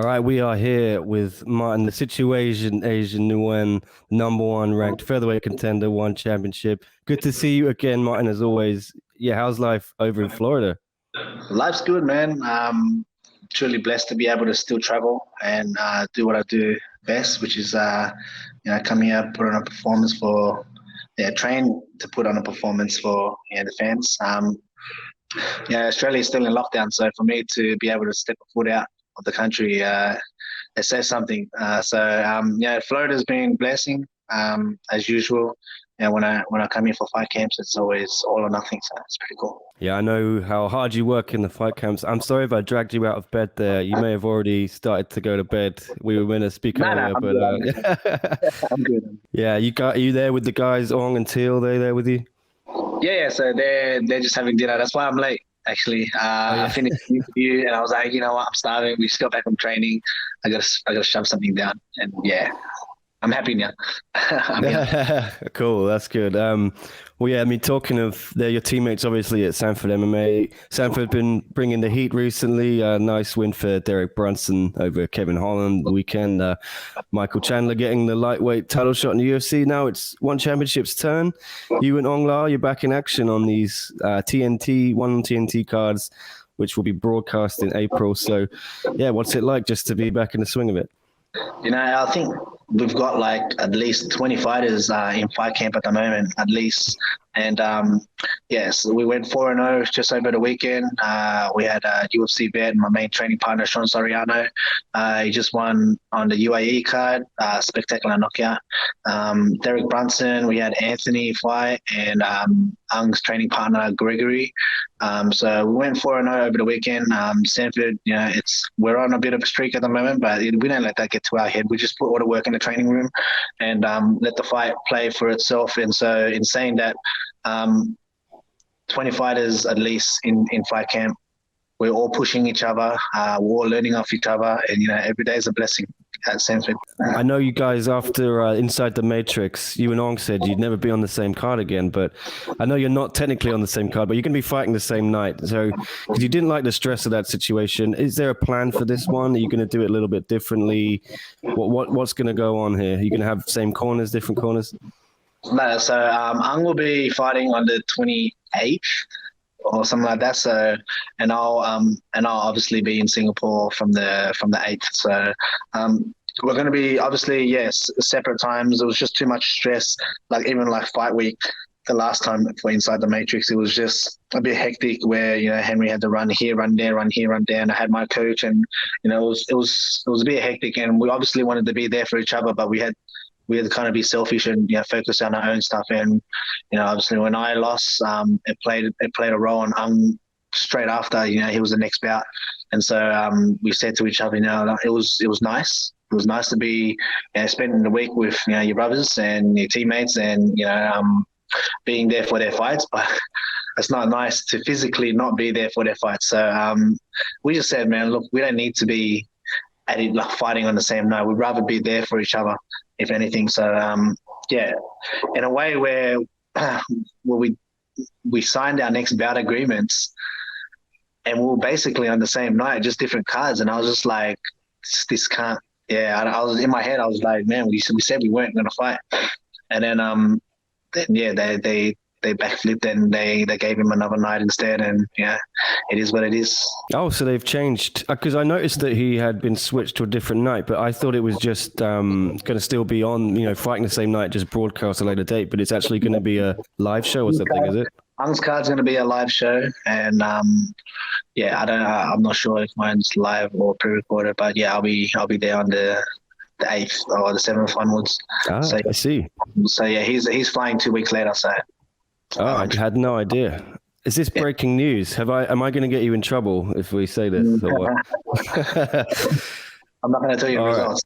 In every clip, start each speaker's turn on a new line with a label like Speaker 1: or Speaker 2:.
Speaker 1: All right, we are here with Martin, the Situ-Asian Nguyen, number one ranked featherweight contender, one championship. Good to see you again, Martin, as always. Yeah, how's life over in Florida?
Speaker 2: Life's good, man. Truly blessed to be able to still travel and do what I do best, which is come here, put on a performance for train to put on a performance for the fans. Australia is still in lockdown, so for me to be able to step a foot out of the country, it says something. Florida's been a blessing as usual. When I come here for fight camps, it's always all or nothing, so it's pretty cool.
Speaker 1: Yeah, I know how hard you work in the fight camps. I'm sorry if I dragged you out of bed there. You may have already started to go to bed. We were going to speak earlier,
Speaker 2: I'm good.
Speaker 1: Yeah, are you there with the guys, Ong and Teal? They there with you?
Speaker 2: Yeah. So they're just having dinner. That's why I'm late. Actually, I finished the interview and I was like, you know what, I'm starving. We just got back from training. I gotta shove something down, and I'm happy now.
Speaker 1: Cool, that's good. Talking of, they're your teammates, obviously, at Sanford MMA. Sanford been bringing the heat recently. Nice win for Derek Brunson over Kevin Holland the weekend. Michael Chandler getting the lightweight title shot in the UFC. Now it's one championship's turn. You and Ong La, you're back in action on these TNT cards, which will be broadcast in April. So, yeah, what's it like just to be back in the swing of it?
Speaker 2: I think we've got like at least 20 fighters in fight camp at the moment, at least. And so we went 4-0 just over the weekend. We had a UFC vet, my main training partner, Sean Soriano. He just won on the UAE card, spectacular knockout. Derek Brunson, we had Anthony fight, and Ung's training partner, Gregory. So we went 4-0 over the weekend. Sanford, we're on a bit of a streak at the moment, but we don't let that get to our head. We just put all the work in the training room and let the fight play for itself. And so in saying that, 20 fighters at least in fight camp, we're all pushing each other, we're all learning off each other, and every day is a blessing at Sanford.
Speaker 1: I know you guys, after Inside the Matrix, you and Ong said you'd never be on the same card again, but I know you're not technically on the same card, but you're going to be fighting the same night. So, because you didn't like the stress of that situation, is there a plan for this one? Are you going to do it a little bit differently? What's going to go on here? Are you going to have same corners, different corners?
Speaker 2: No, so Ung will be fighting on the 28th or something like that. So, and I'll obviously be in Singapore from the 8th. So, we're going to be obviously separate times. It was just too much stress. Like even like fight week, the last time for Inside the Matrix, it was just a bit hectic. Where Henry had to run here, run there, run here, run there, and I had my coach, and it was a bit hectic. And we obviously wanted to be there for each other, but we had to kind of be selfish and focus on our own stuff. And obviously when I lost, it played a role on straight after. He was the next bout, and so we said to each other, it was nice. It was nice to be spending the week with your brothers and your teammates, and being there for their fights. But it's not nice to physically not be there for their fights. So we just said, man, look, we don't need to be at it like fighting on the same night. We'd rather be there for each other, if anything. So in a way where we signed our next bout agreements, and we were basically on the same night, just different cards. And I was just like, this can't. I was in my head. I was like, man, we said we weren't going to fight, and then they backflipped and they gave him another night instead, and it is what it is.
Speaker 1: Oh, so they've changed, because I noticed that he had been switched to a different night, but I thought it was just going to still be on, fighting the same night, just broadcast a later date, but it's actually going to be a live show or something, is it?
Speaker 2: Ung's card's going to be a live show, and I'm not sure if mine's live or pre-recorded, but I'll be there on the 8th or the 7th onwards.
Speaker 1: So, I see.
Speaker 2: So he's flying 2 weeks later. So.
Speaker 1: I had no idea. Is this breaking news? Am I going to get you in trouble if we say this? Or what?
Speaker 2: I'm not going to tell you the results.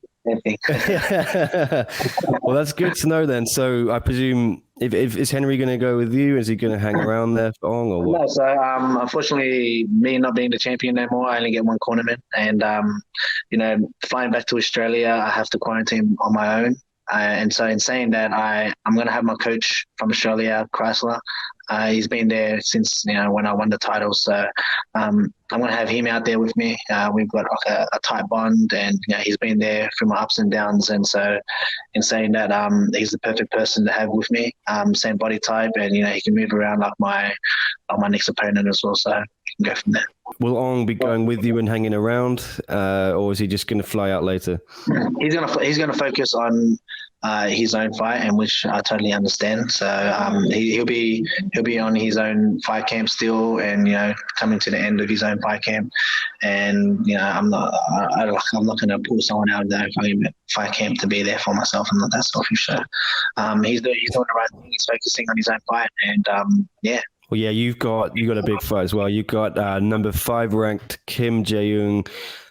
Speaker 1: Well, that's good to know then. So I presume, if is Henry going to go with you? Is he going to hang around there for long, or what?
Speaker 2: No, so unfortunately, me not being the champion no more, I only get one cornerman. And, flying back to Australia, I have to quarantine on my own. And so in saying that, I'm going to have my coach from Australia, Chrysler. He's been there since, when I won the title. So I'm going to have him out there with me. We've got like a tight bond, and he's been there through my ups and downs. And so in saying that, he's the perfect person to have with me. Same body type, and he can move around like my next opponent as well. So I can go from there.
Speaker 1: Will Ong be going with you and hanging around, or is he just going to fly out later?
Speaker 2: He's gonna focus on his own fight, and which I totally understand. So he'll be on his own fight camp still, and coming to the end of his own fight camp. And I'm not gonna pull someone out of their fight camp to be there for myself. I'm not that selfish. So he's doing the right thing. He's focusing on his own fight, and yeah.
Speaker 1: Well, yeah, you got a big fight as well. You got number 5 ranked Kim Jae Woong.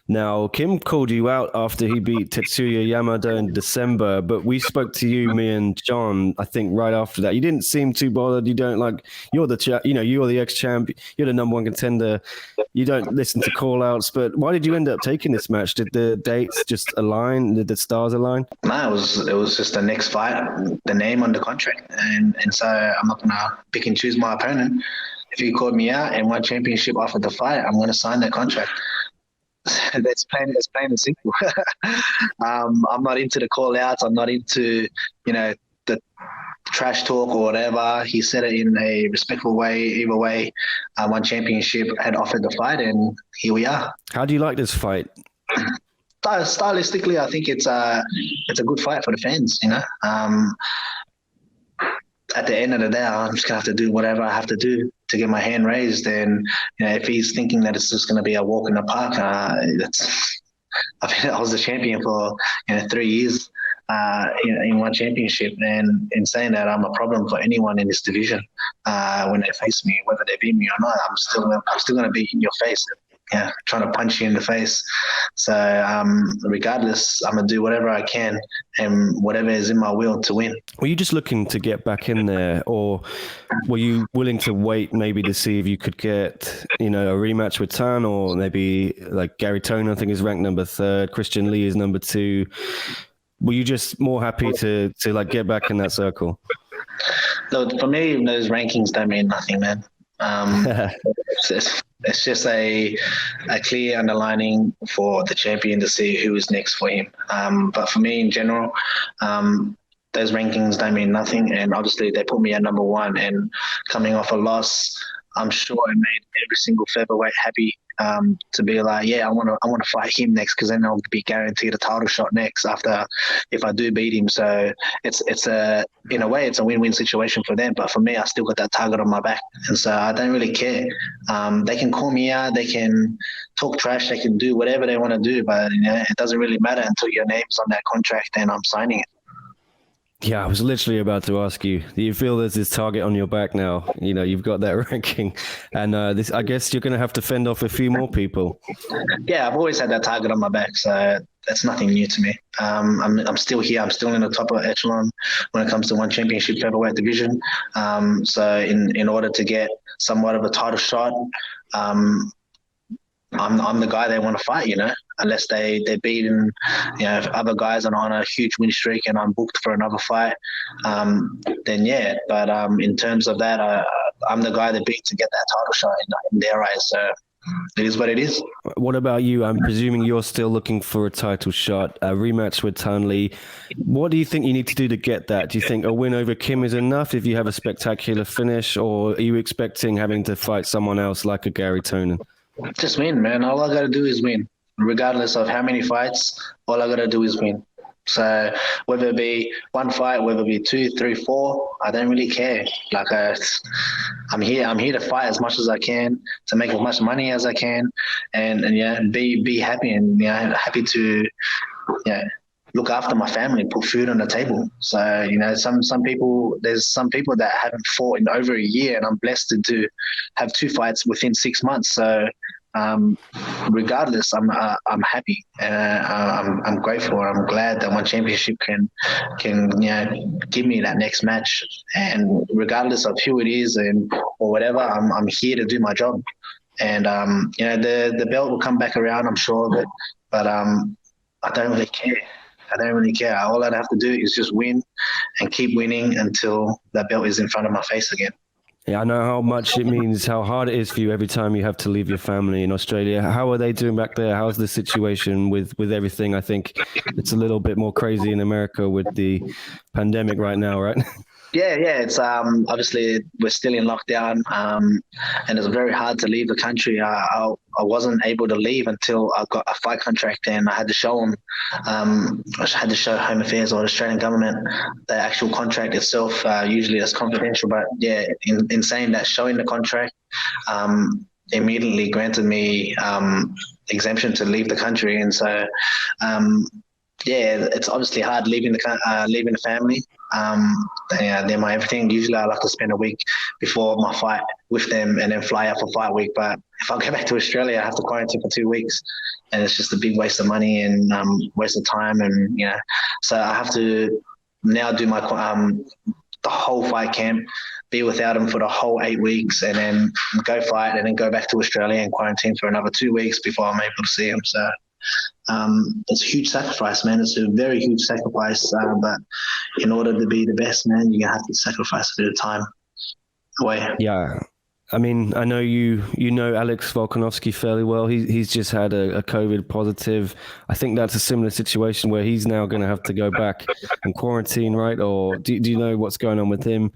Speaker 1: Now, Kim called you out after he beat Tetsuya Yamada in December, but we spoke to you, me and John, I think right after that. You didn't seem too bothered. You don't you're the ex-champ, you're the number 1 contender. You don't listen to call-outs, but why did you end up taking this match? Did the dates just align? Did the stars align?
Speaker 2: No, it was just the next fight, the name on the contract, and so I'm not gonna pick and choose my opponent. If he called me out and won championship after the fight, I'm gonna sign that contract. That's plain and simple. I'm not into the call outs. I'm not into, the trash talk or whatever. He said it in a respectful way. Either way, I won championship, had offered the fight, and here we are.
Speaker 1: How do you like this fight?
Speaker 2: Stylistically, I think it's a good fight for the fans. At the end of the day, I'm just gonna have to do whatever I have to do to get my hand raised. And if he's thinking that it's just gonna be a walk in the park, I was the champion for 3 years in one championship, and in saying that, I'm a problem for anyone in this division. When they face me, whether they beat me or not, I'm still gonna be in your face. Trying to punch you in the face. So regardless, I'm going to do whatever I can and whatever is in my will to win.
Speaker 1: Were you just looking to get back in there, or were you willing to wait maybe to see if you could get, a rematch with Tan, or maybe like Gary Toner, I think, is ranked number 3rd, Christian Lee is number 2. Were you just more happy to get back in that circle?
Speaker 2: Look, for me, those rankings don't mean nothing, man. It's just a clear underlining for the champion to see who is next for him. But for me in general, those rankings don't mean nothing. And obviously they put me at number 1, and coming off a loss, I'm sure it made every single featherweight happy to be like, I want to fight him next, because then I'll be guaranteed a title shot next if I do beat him. So in a way it's a win-win situation for them. But for me, I still got that target on my back, and so I don't really care. They can call me out, they can talk trash, they can do whatever they want to do, but it doesn't really matter until your name's on that contract and I'm signing it.
Speaker 1: Yeah, I was literally about to ask you, do you feel there's this target on your back now? You've got that ranking, and I guess you're going to have to fend off a few more people. Yeah,
Speaker 2: I've always had that target on my back, so that's nothing new to me. I'm still here. I'm still in the top echelon when it comes to one championship featherweight division. So in order to get somewhat of a title shot, I'm the guy they want to fight, unless they're beating, if other guys are on a huge win streak and I'm booked for another fight, then yeah. But in terms of that, I'm the guy that beat to get that title shot in their eyes. So it is what it is.
Speaker 1: What about you? I'm presuming you're still looking for a title shot, a rematch with Tan Lee. What do you think you need to do to get that? Do you think a win over Kim is enough if you have a spectacular finish, or are you expecting having to fight someone else like a Gary Toner?
Speaker 2: Just win, man. All I got to do is win. Regardless of how many fights, all I got to do is win. So whether it be one fight, whether it be 2, 3, 4, I don't really care. I'm here to fight as much as I can, to make as much money as I can, and be happy, and happy to look after my family, put food on the table. So some people that haven't fought in over a year, and I'm blessed to have 2 fights within 6 months. So regardless, I'm happy, I'm grateful. I'm glad that one championship can give me that next match, and regardless of who it is or whatever, I'm here to do my job. And the belt will come back around, I'm sure, but I don't really care. I don't really care. All I'd have to do is just win and keep winning until that belt is in front of my face again.
Speaker 1: Yeah, I know how much it means, how hard it is for you every time you have to leave your family in Australia. How are they doing back there? How's the situation with everything? I think it's a little bit more crazy in America with the pandemic right now, right?
Speaker 2: Yeah. It's obviously we're still in lockdown, and it's very hard to leave the country. I wasn't able to leave until I got a fight contract, and I had to show them. I had to show Home Affairs or the Australian government the actual contract itself. Usually that's confidential, but yeah, in saying that, showing the contract immediately granted me exemption to leave the country, and so. Yeah, it's obviously hard leaving the family. They're my everything. Usually I like to spend a week before my fight with them and then fly out for fight week. But if I go back to Australia, I have to quarantine for 2 weeks, and it's just a big waste of money and waste of time. And so I have to now do my the whole fight camp, be without them for the whole 8 weeks, and then go fight, and then go back to Australia and quarantine for another 2 weeks before I'm able to see them. So. It's a huge sacrifice, man. It's a very huge sacrifice. But in order to be the best, man, you're gonna have to sacrifice a bit of time away.
Speaker 1: Yeah. I mean, I know you know Alex Volkanovski fairly well. He's just had a COVID positive. I think that's a similar situation where he's now going to have to go back and quarantine, right? Or do you know what's going on with him?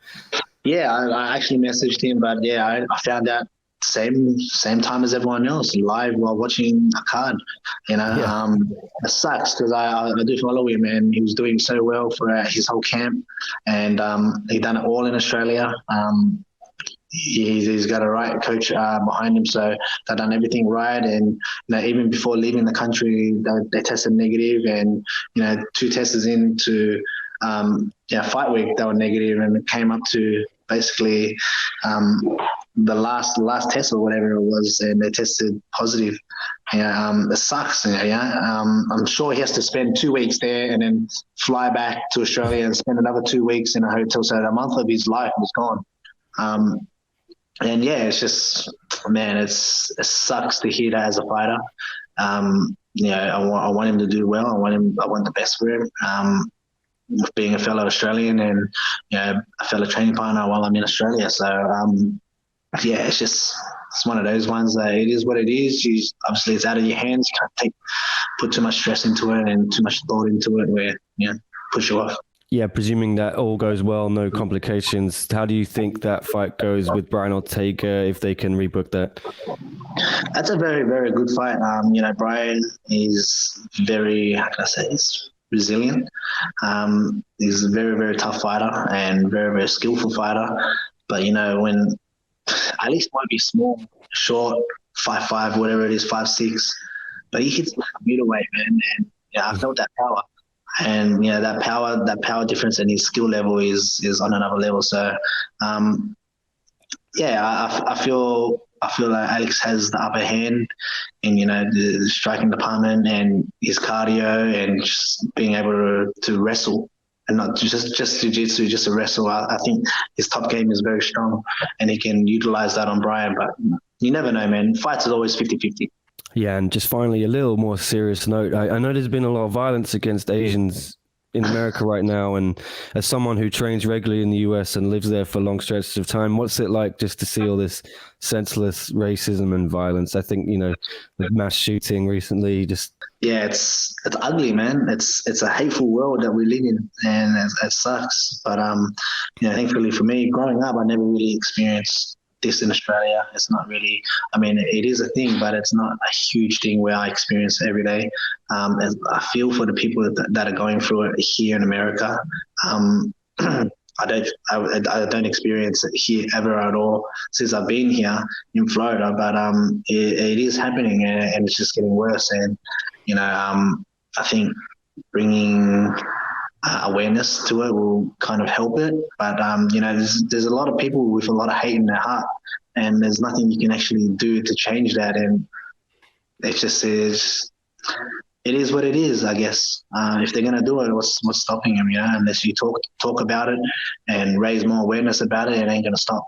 Speaker 2: Yeah, I actually messaged him, but yeah, I found out same time as everyone else, live while watching a card. It sucks because I do follow him, and he was doing so well for his whole camp, and he done it all in Australia. He's got a right coach behind him, so they've done everything right. And even before leaving the country, they tested negative, and 2 tests into fight week, they were negative, and it came up to basically the last test or whatever it was, and they tested positive. It sucks. I'm sure he has to spend 2 weeks there and then fly back to Australia and spend another 2 weeks in a hotel. So a month of his life was gone. And yeah, it's just, man, it sucks to hear that as a fighter. I want him to do well. I want the best for him. With being a fellow Australian and a fellow training partner while I'm in Australia. So it's one of those ones that it is what it is. Obviously it's out of your hands. You can't put too much stress into it and too much thought into it where push you off.
Speaker 1: Yeah, presuming that all goes well, no complications. How do you think that fight goes with Brian Ortega if they can rebook that?
Speaker 2: That's a very, very good fight. Brian is very, how can I say this? Resilient. He's a very, very tough fighter and very, very skillful fighter. But when at least might be small, short, 5'5", whatever it is, 5'6", but he hits middleweight, man. And I felt that power, and that power difference and his skill level is on another level. So I feel like Alex has the upper hand in the striking department and his cardio and just being able to wrestle, and not just jiu-jitsu, just to wrestle. I think his top game is very strong, and he can utilize that on Brian. But you never know, man. Fights are always 50-50.
Speaker 1: Yeah, and just finally, a little more serious note. I know there's been a lot of violence against Asians in America right now, and as someone who trains regularly in the US and lives there for long stretches of time, what's it like just to see all this senseless racism and violence? I think the mass shooting recently
Speaker 2: it's ugly, man. It's a hateful world that we live in, and it sucks. But thankfully for me, growing up, I never really experienced this in Australia. It's not really, it is a thing, but it's not a huge thing where I experience it every day. And I feel for the people that are going through it here in America. I don't experience it here ever at all since I've been here in Florida, but it is happening, and it's just getting worse. And I think bringing awareness to it will kind of help it. But there's a lot of people with a lot of hate in their heart, and there's nothing you can actually do to change that. And it is what it is, I guess. If they're gonna do it, what's stopping them? Unless you talk about it and raise more awareness about it, it ain't gonna stop.